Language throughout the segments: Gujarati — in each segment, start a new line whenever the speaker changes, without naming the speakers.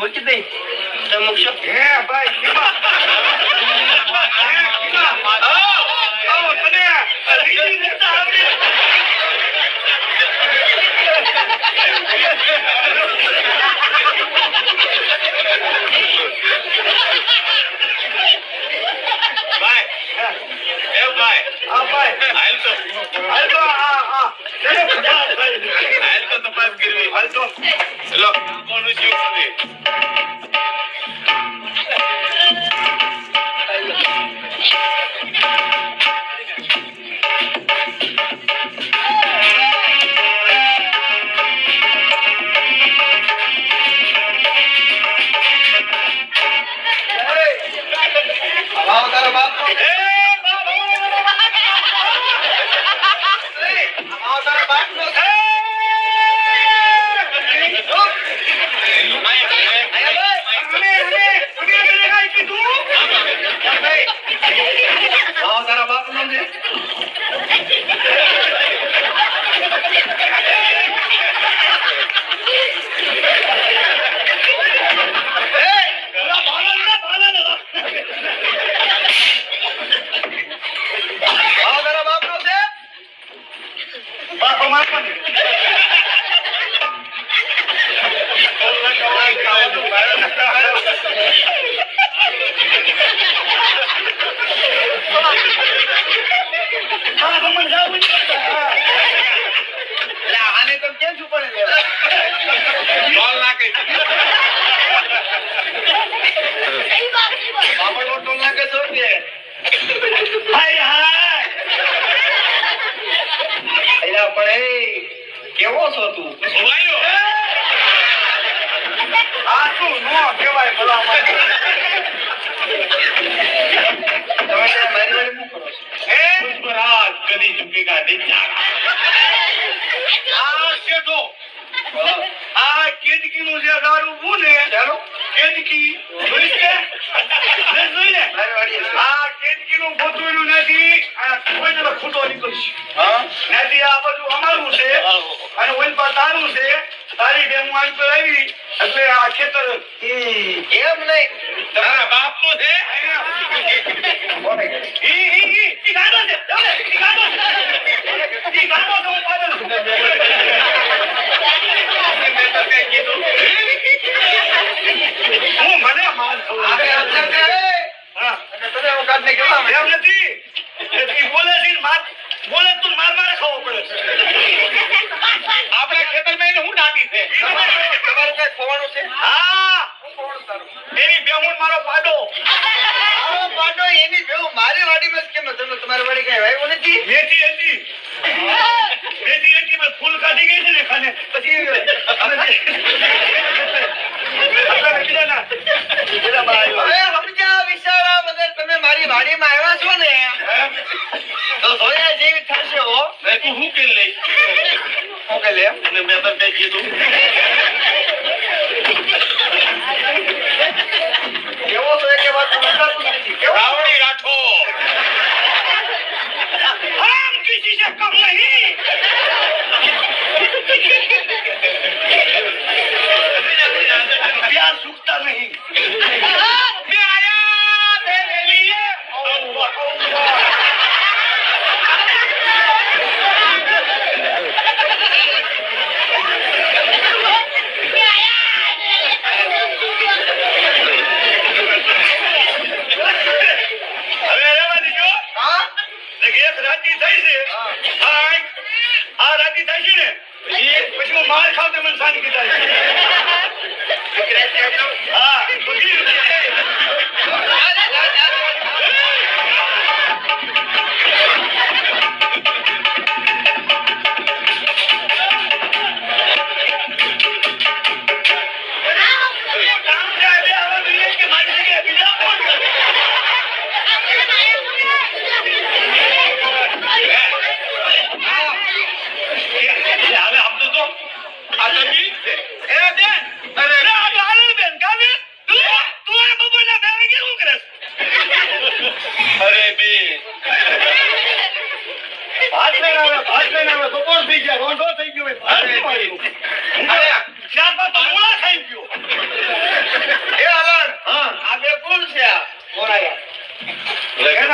મૂકી દઈ તો મૂકશો
હે ભાઈ કીમા આવો તને રીજી દેતા આવડે
ભાઈ એ ભાઈ
હા ભાઈ
હાલ તો
હા ચલો ખબર ભાઈ
હાલ તો તપાસ કરવી
હાલ તો
લો કોનું જીવ છે
આવો તારા બાપ નો આવો તારા બાપ નો આવો તારા બાપ નો છે આને તો કેમ છું પડે
બોલ ના કઈ
બાપડ ઓટો નાખે છો કે હાય હાય એલા પણ કેવો છો તું
ભાઈઓ
આ શું નો કહેવાય ભલા મને તમે મારી વાળી શું કરો છો
પુષ્પરાજ કદી ઝુકેગા નહીં
આ શેઠો આ કેદકી નું જે દારૂ હું ને ચાલો કેદકી જોઈશ કે જોઈ ને આ કેદકી નું ગોતવેલું નથી આ કોઈ ને ખૂટો નીકળશે નથી આ બધું અમારું છે અને ઓઈલ પર તારું છે તારી ડેમ વાળી પર આવી એટલે આ ખેતર એમ નહીં
તારા બાપ નું છે
ઈ ગાડો છે ઈ ગાડો તો પાડો હું મને માલ ખાવું હા અને તને હું કાઢને કેવા એમ નથી ઈ બોલે છે બોલે તું મારે ખાવો પડે
આપણા ખેતરમાં એને હું દાટી છે
તમારું કઈ ખવાનું છે હા હું ખવાનું તારું એની બેહું મારો પાડો એની બેહું મારી વાડીમાં કેમ તમે તમારી વાડી કઈ વાવ્યું નથી મેથી હતી પણ ફૂલ કાઢી ગઈ છે ને ખાને પછી તમે મારી વાડીમાં આવ્યા છો ને તો સોયા જેવી થશે હો
તું હું કે લઈ
હું કે લે
અને મેં તો કઈ કીધું
કેવો છો કે વાત સમજાતું નથી કેવો
રાવણી રાઠો
हम किसी से कम नहीं प्यार सूखता नहीं मैं आया तेरे लिए मार खाते मन शांति की हाँ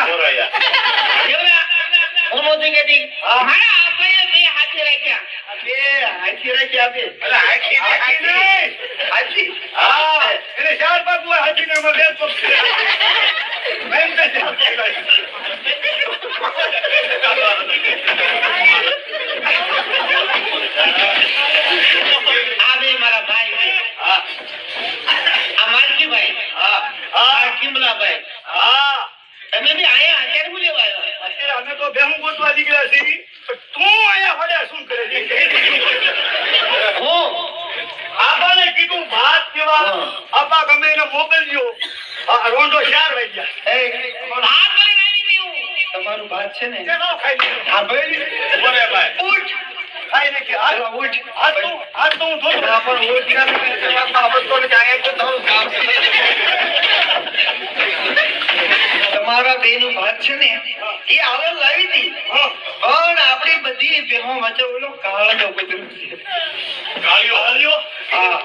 બોરાયા.
દેવરા હું મોતી કેતી
હા.
મારા આપાએ બે હાથે રાખ્યા
બે હાથી રાખ્યા બે.
અરે હાથી ને
હાથી
હાથી.
નહીં. હાથી. હા. એને ચાર પગ હોય, હાથીને એમાં બે પગ છે. મેં તો ચાર પગ
આ બે મારા ભાઈ છે.
હા.
આ માલકીભાઈ
હા.
આ
હા.
કિમલાભાઈ
હા.
તમે બી આયા અત્યારે હું લેવા આવ્યા
અત્યારે અમે તો બેહું ગોતવા નીકળ્યા છીએ. પણ તું અહીંયા વડે શું કરે છે?
હું
આબાને કીધું ભાત કેવા
હા.
આપા ગમે એને મોકલજો. હા, રોંઢો 4 વાગ્યા.
હાથ ભરીને આવી ગઈ હું.
તમારું ભાત છે ને
તે ન ખાઈ લીધું.
હા ભાઈ
બોરે ભાઈ.
ઉઠ. ખાઈ ને કે હાલ ઉઠ. હાથ તો હું ધોતો.
ના પણ ઓળખી નથી વાતમાં હવે તો ને આયા તો તમારું કામ છે. તમારા બેનું ભાત છે ને એ આવલ લાવી હતી
હા.
પણ આપણી બધી બેહો વચ્ચે ઓલો કાળો કૂતરો છે.
ગાળિયો.
હાલ્યો.
હા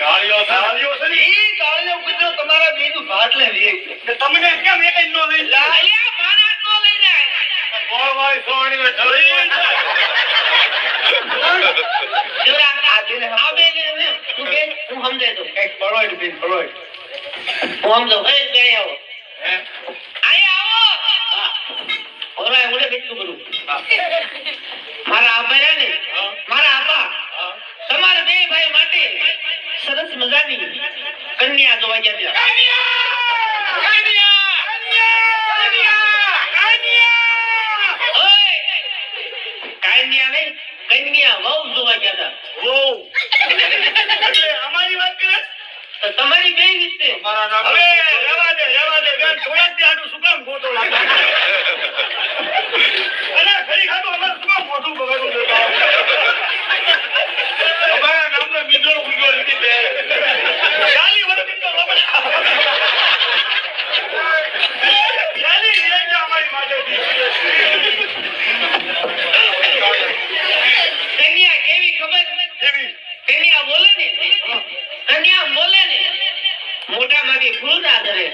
ગાળિયો છે.
હાલ્યો છે ને?
એ કાળો કૂતરો તમારા બેનું ભાત લઈ લે
તે તમને કેમ એક જ નો લઈ જાય?
અલ્યા મારા નો લઈ જાય
ગોળવાળી સોવણીને ઢળી જાય.
દેવરા આ બે ને તું બે હું સમજાય દઉં
એક પરોડ બેન પરોડ
હું સમજો એ બે આવો
હે?
આયા આવો ઓરાય ઓલે કેટલું કરું મારા આપા રહ્યા ને મારા આપા તમારા બે ભાઈ માટે સરસ મજાની કન્યા જોવા ગયા હતા. ઓય! કન્યા નહીં કન્યા વહુ જોવા ગયા હતા.
વહુ. એટલે અમારી વાત કરે?
તો તમારી બે રીતે
મારા નામ
હવે રહેવા દે બેન. થોડાક આટલું શું કામ ખોટો લાગે? અરે ઘડી ખાતો અમારે શું કામ મોઢું બગાડવું છે?
અમારા નામનો બીજો ઉગો નથી બે.
40 વર્ષથી તો લબડા. 40 લેજો અમારી માટેથી.
કન્યા કેવી ખબર
જેવી.
કન્યા બોલે ને મોઢામાંથી ફૂલ ના કરે.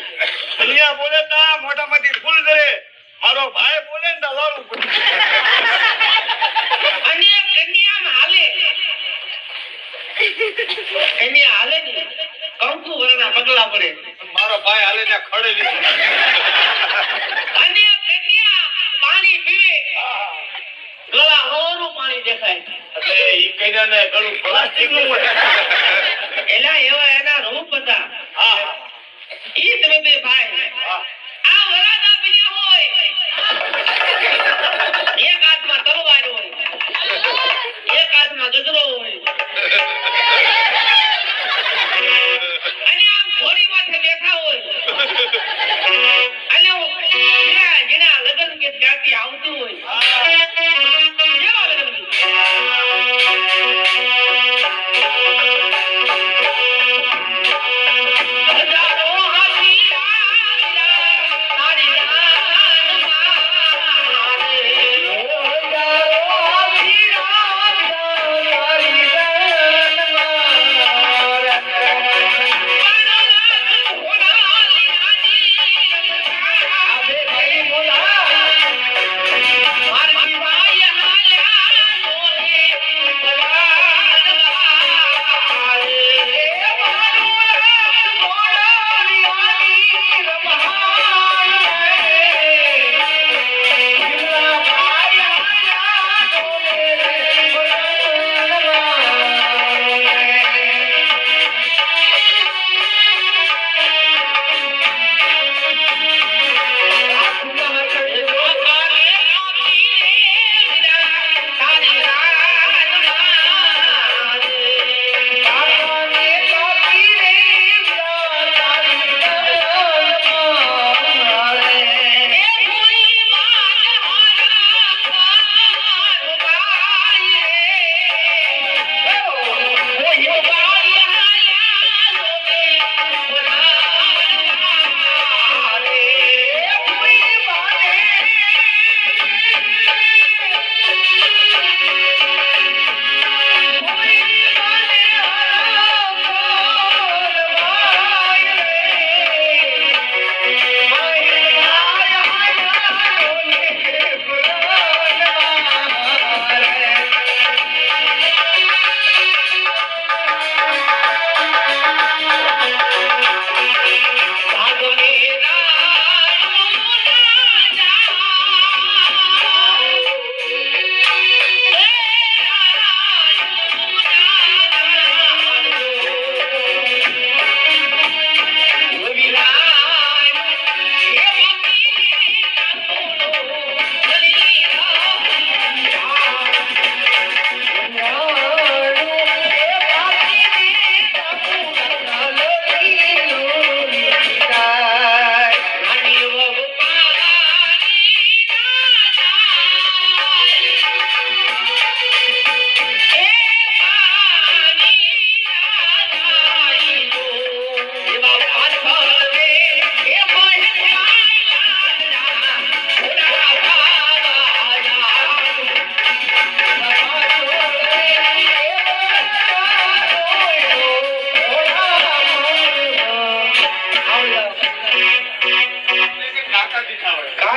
કન્યા બોલે તા મોઢામાંથી ફૂલ કરે. મારો ભાઈ બોલે ને તો લાડુ પડે.
અને કન્યામાં હાલે ને કંકુ વરના પગલા પડે.
મારો ભાઈ હાલે ને ખડે લીધું.
અને કન્યા પાણી પીવે ગળા હોરું પાણી દેખાય.
એટલે ઈ કન્યાને ગળું
પ્લાસ્ટિક નું હોય.
એલા એવા એના રૂપ હતા.
હા.
ઈ તમે બે ભાઈ
હા.
આ વરાદા બન્યા હોય એક હાથમાં તલવાર હોય એક હાથમાં ગજરો હોય અને આમ ઘોડી માથે બેઠા હોય અને જેના લગ્ન ગીત ગાતી આવતું હોય કેવા લગ્ન ગીત? હજારો હાથી તારી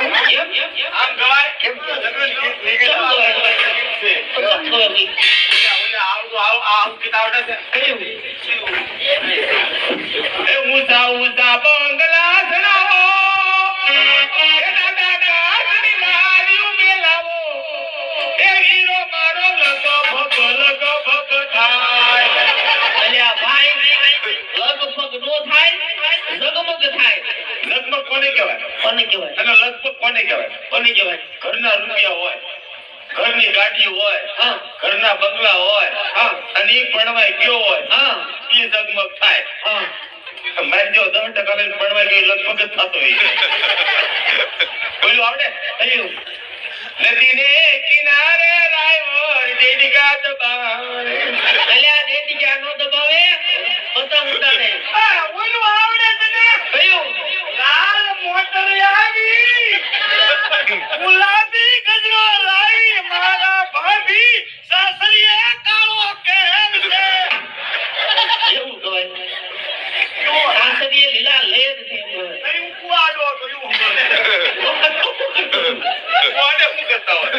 આમ ગવાય
કેમ
લગ્ન ગીત
કેમ
નીકળ્યા.
ગવાય?
છે.
કેમ ગવાય ભાઈ?
ઓલે આવું ગીત આવડે છે.
કયું?
એ ઊંચા ઊંચા બંગલા ચડાવો, એ દાદા કાચની લારીઓ મેલાવો, એ હીરો મારો લગભગ થાય.
અલ્યા ભાઈ, લગભગ નો થાય, ઝગમગ થાય.
લગભગ કોને કહેવાય?
કોને કહેવાય?
અને લગભગ કોને કહેવાય?
કોને કહેવાય?
ઘરના રૂપિયા હોય, ઘરની ગાડી હોય,
હા
ઘરના બંગલા હોય,
હા
અને ઈ ભણવાય ગયો હોય,
હા
ઈ ઝગમગ થાય.
હા.
મારી જો 10% લઈને ભણવાય ગયો લગભગ જ થતો હોય. બોલું આવડે?
કયું?
નદીને કિનારે રાયવર દેડિકા દબાવે.
અલ્યા દેડિકા નો દબાવે, પતંગ ઉડાડે.
બોલું આવડે તને?
કયું?
લાલ મોટર આવી, ગુલાબી ગજરો લાવી, મારા ભાભી સાસરીએ કાળો કેમ છે?
એવું કહેવાય. સાસરીએ લીલા લેર છે એમ કહેવાય.
કયું કુવાડો કયું કુવાડે શું કરતા હોય?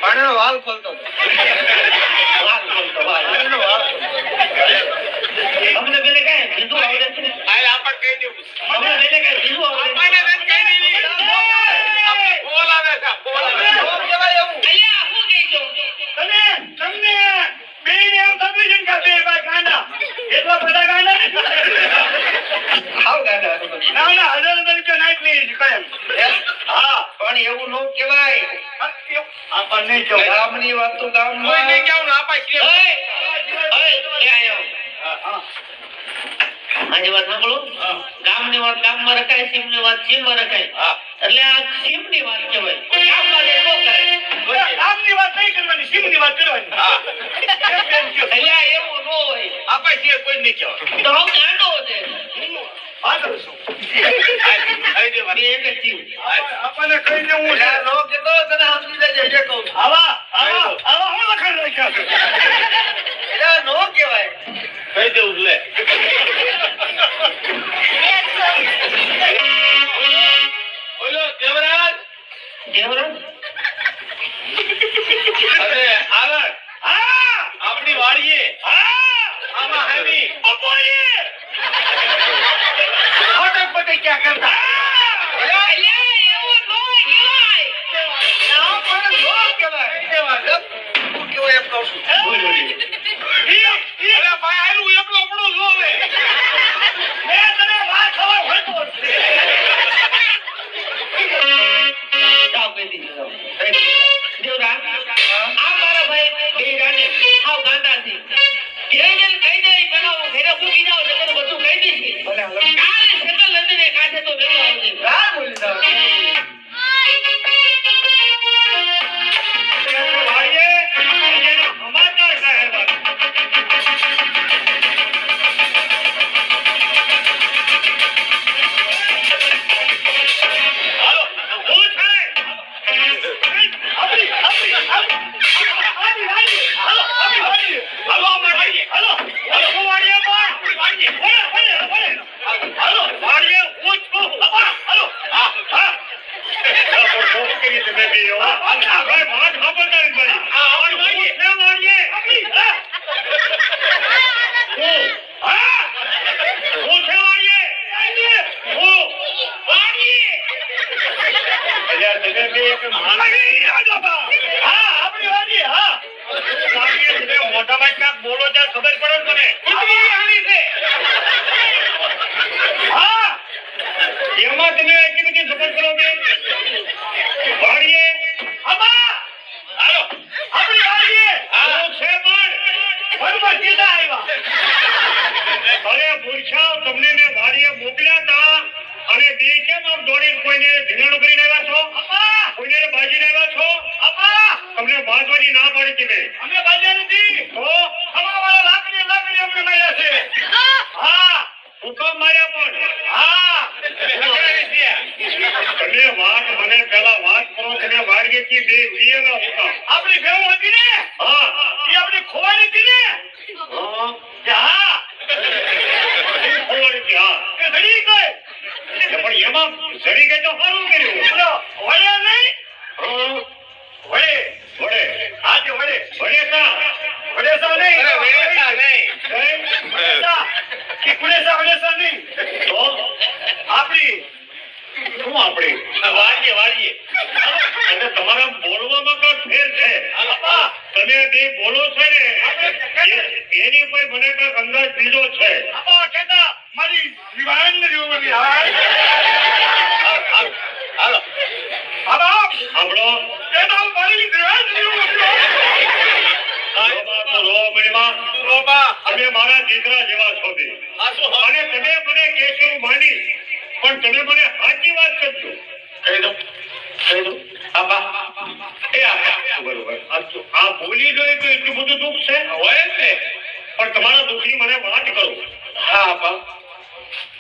પાણીનો વાલ ખોલતો હતો.
વાલ બોલતો, વાલ.
પાણીનો વાલ
તમને પેલે કાંઈ બીજું આવડે છે?
આ આપણ કહી દેવું.
તમને પેલે કાંઈ બીજું આવડે છે?
આપણને નથી કહી દેવી. બોલ આવે છે, બોલ આવે છે.
શું કહેવાય એવું?
અલ્યા, શું કહેજો?
તમને બેયને એમ થતું છે ને કે બે ભાઈ ગાંડા. એટલા બધા ગાંડા નથી.
હાવ ગાંડા હતો બધું.
ના ના, 1000 રૂપિયા નાખ લઈએ છીએ કાયમ. હા,
પણ એવું ન કહેવાય.
આપણને નહીં કહેવાય.
ગામની વાત તો
કોઈ
ગામમાં.
નહીં કહેવું ને, આપા છીએ.
ઓય, ઓય, ક્યાં આવ્યો?
હા,
મારી વાત સાંભળો.
હા.
ગામની વાત ગામમાં રખાય, સીમની વાત સીમમાં રખાય.
હા.
એટલે આ સીમની વાત કહેવાય. ગામમાં જે ન કરે.
ગામની વાત નહીં કરવાની, સીમની વાત કરવાની. હા. એમ કયો.
અલ્યા, એવું ન હોય.
આપા છીએ, કોઈ નહીં કહેવાય.
તો હું ગાંડો છે.
વાંધો શું? કહી દેવાનું.
બે એક જ જીવ.
આપણને કહી દેવું છે.
એટલે નો કહેતો તને સમજી જજે એટલે કહું છું.
આવા હું લખાણ રાખ્યા છે.
એટલે નો કહેવાય.
કહી દેવું લે. બોલો દેવરાજ.
દેવરાજ?
અરે આગળ. હા, આપણી વાડીએ. હા, આમાં હેવી. બપોરીએ. ફટક પટક ક્યાં કરતા?
અલ્યા, એવું ન કહેવાય.
ના, પણ નો કહેવાય. શું કહેવાય એમ કહું છું.
અરે ભાઈ, આયલું એકલો પડો જો હવે. મેં તને વાત ખબર હોય તો.
જાઓ, કહી દીધું, જાઓ. દેવરાજ, આ મારા ભાઈ બેરાને હાવ ગાંડા છે. ઘેર જઈને કહી દે, ઈ પેલા હું ઘરે ભૂકી જાઉં, નકર બધું કહી દઈશ.
ભલે હવે.
કાલે શેતલ નદીને કાંઠે તો ભેગો આવજે.
ના બોલી જાવ.
વાડીએ જેના સમાચાર સાહેબ. હાલો, હું છે. આપણી વાડી. હાલો, આપણી વાડી. હાલો, આપણી વાડી. હાલો, હું વાડીએ પણ. ભલે. હાલો, વાડીએ હું છું. હાલો. હા, હા. કેવી રીતે બેબી હો? આ ભાઈ વાત ખબરદાર કરી. આપણી વાડીએ. છે વાડીએ. આપણી. હા. હા. હું છે વાડીએ. હું વાડીએ. અલ્યા તમે બે એક માણસ હા આપણી વાડી હા વાડીએ તમે મોઢામાં ક્યાંક બોલો ત્યાં ખબર પડે ને મને કુતરી આની છે હા એમાં તમે એટલી બધી ખબર કરો કે વાડીએ આમાં હાલો આપણી વાડીએ હા છે પણ બરોબર સીધા આવ્યા અરે પૂછાવ તમને મેં વાડીએ મોકલ્યા તા અને બે કેમ આપ દોડીને કોઈને ધીંગાણું કરીને આવ્યા છો કોઈને બાજીને આવ્યા છો તમને બાજવાની ના પાડી કે મેં અમે બાજ્યા નથી તો અમારા લાકડી અમને માર્યા છે હા હુકમ માર્યા પણ હા તમે વાત મને પેલા વાત કરો તમે વાડીએ ભાગ્યથી બે વિયેલા હતા.
આપણી ભેહું હતી ને
હા
એ આપણી ખોવાડી હતી ને
હા
કે હા
એ ખોવાડી હતી, હા.
કે ઘડી ગઈ
પણ એમાં જડી ગઈ તો સારું કર્યું.
બોલો વળ્યા નહીં
હા
વળે
વડે
આજે વળે
વડે કા
વડેસા નહીં
અરે વેડેસા નહીં.
વડેસા કે વડેસા નહીં
તો
આપણી
શું આપણે
વાળીએ વાળીએ.
અને તમારા બોલવામાં કાંઈક ફેર છે.
બાપા
તમે બે બોલો છો ને એની ઉપર મને કાંઈક અંદાજ બીજો છે.
બાપા કહેતા મારી વિવાહ નથી ઉમરી હાય
હાલો
બાબા
સાંભળો
કહેતા મારી વિવાહ નથી ઉમરી
રોબા તો રોબડીમાં
રોબા
તમે મારા દીકરા જેવા છો બે. અને તમે મને કહેશો એવું માની પણ તમે મને સાચી વાત કરજો.
કહી દો આપા એ આપા
બરોબર આ બોલી જોઈએ તો એટલું બધું દુઃખ છે
હોય જ ને.
પણ તમારા દુઃખની મને વાત કરો.
હા આપા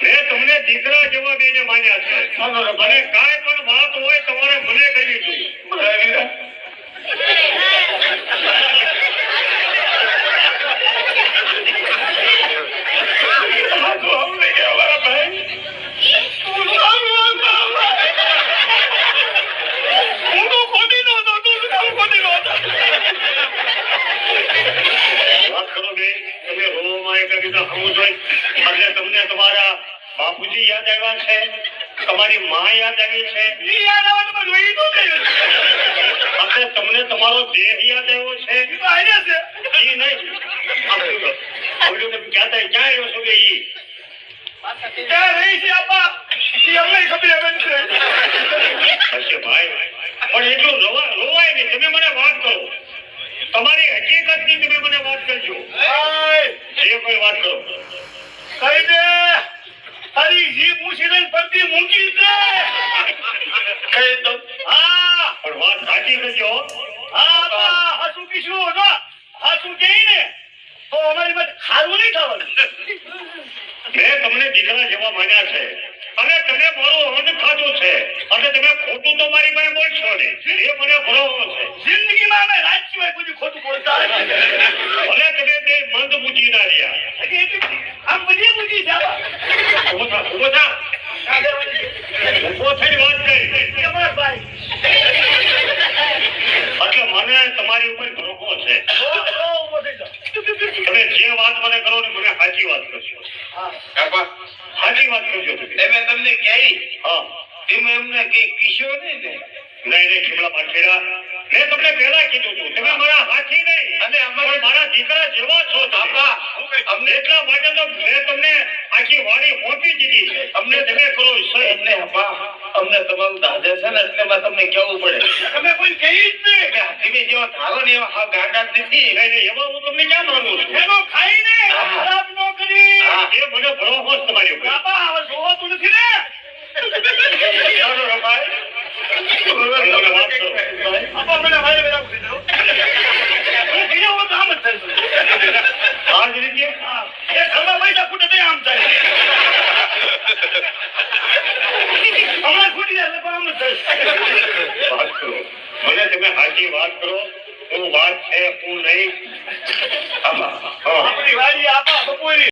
મેં તમને દીકરા જેવા બેને માન્યા છે અને કાંઈ પણ વાત હોય તમારે મને કરવી જોઈએ. વાત કરો બે તમે રોવામાં એટલે કીધું હમું જોઈ એટલે તમને તમારા બાપુજી યાદ આવ્યા છે, તમારી માં યાદ આવી છે, એટલે તમને તમારો દેહ યાદ આવ્યો છે. ઈ નહીં ઓલું તમે ક્યાં થાય ક્યાં આવ્યો છો બે ઈ હશે ભાઈ પણ એટલું રોવાય નહીં. તમે મને વાત કરો તમારી હકીકતની તમે મને વાત કરજો. જે કોઈ વાત કરો.
કહી દે તારી જીભ ઊંચી લઈને પડતી મૂકી દે
કહી દો
હા
પણ વાત સાચી કરજો.
હા બા હાસુ કીશું જો હાસુ કહી ને તો અમારી મત ખારું નહીં થવાનું
મેં તમને દીકરા જેવા માન્યા છે અને તમે મારું અન્ન ખાધું છે અને તમે ખોટું તો મારી પાસે બોલશો નહીં એ મને ભરોસો છે.
જિંદગીમાં અમે રાજ સિવાય કોઈ ખોટું બોલતા નથી.
ભલે તમે બે મંદ બુદ્ધિ ના રહ્યા.
હજી એટલી આમ બધી બુદ્ધિ છે આમાં.
ઉભો થા ઉભો થા ઉભો થઈને વાત કરી.
તમારા ભાઈ
એટલે મને તમારી ઉપર ભરોસો છે.
ઊભો થઈ જાઓ.
તમે જે વાત મને કરો ને મને સાચી વાત કરશો.
હા
આપા
સાચી વાત કરજો તમે.
તમે તમને કહી
હા
તમે એમને કઈ કીશો નહીં ને.
નહીં ખીમલા પાઠેરા મેં તમને પહેલા કીધું હતું તમે મારા હાથી નહીં
અને અમારે
મારા દીકરા જેવા છો તમે.
આપા
અમને એટલા માટે તો મેં તમને આખી વાડી મોટી દીધી છે. અમને તમે કરો છો
એટલે આપા અમને તમારું દાદા છે ને એટલે માં તમને કેવું પડે.
તમે કોઈ કહી જ નહીં
તમે હાથીની જેવા ધારો ને એવા હા ગાંડા જ નથી.
નહીં એમાં હું તમને ક્યાં માનું છું.
એનો ખાઈને ખરાબ ન કરી
હા.
એ મને ભરોસો છે તમારી ઉપર.
બાપા હવે જોવાતું નથી ને
ચાલો રભાઈ મને વાત કરો.
બાપા મને ભાઈ બધા પૂછી દો હું બીજો હોત તો આમ જ થાય
આ જ રીતે
હા. એ ઘરમાં પૈસા ખૂટે તો આમ થાય હમણાં ખૂટી જાય એટલે પણ આમ જ થાય
વાત કરો. મને તમે સાચી વાત કરો હું વાત છે હું નહીં. આમાં હા
આપણી વાડી આપા બપોરી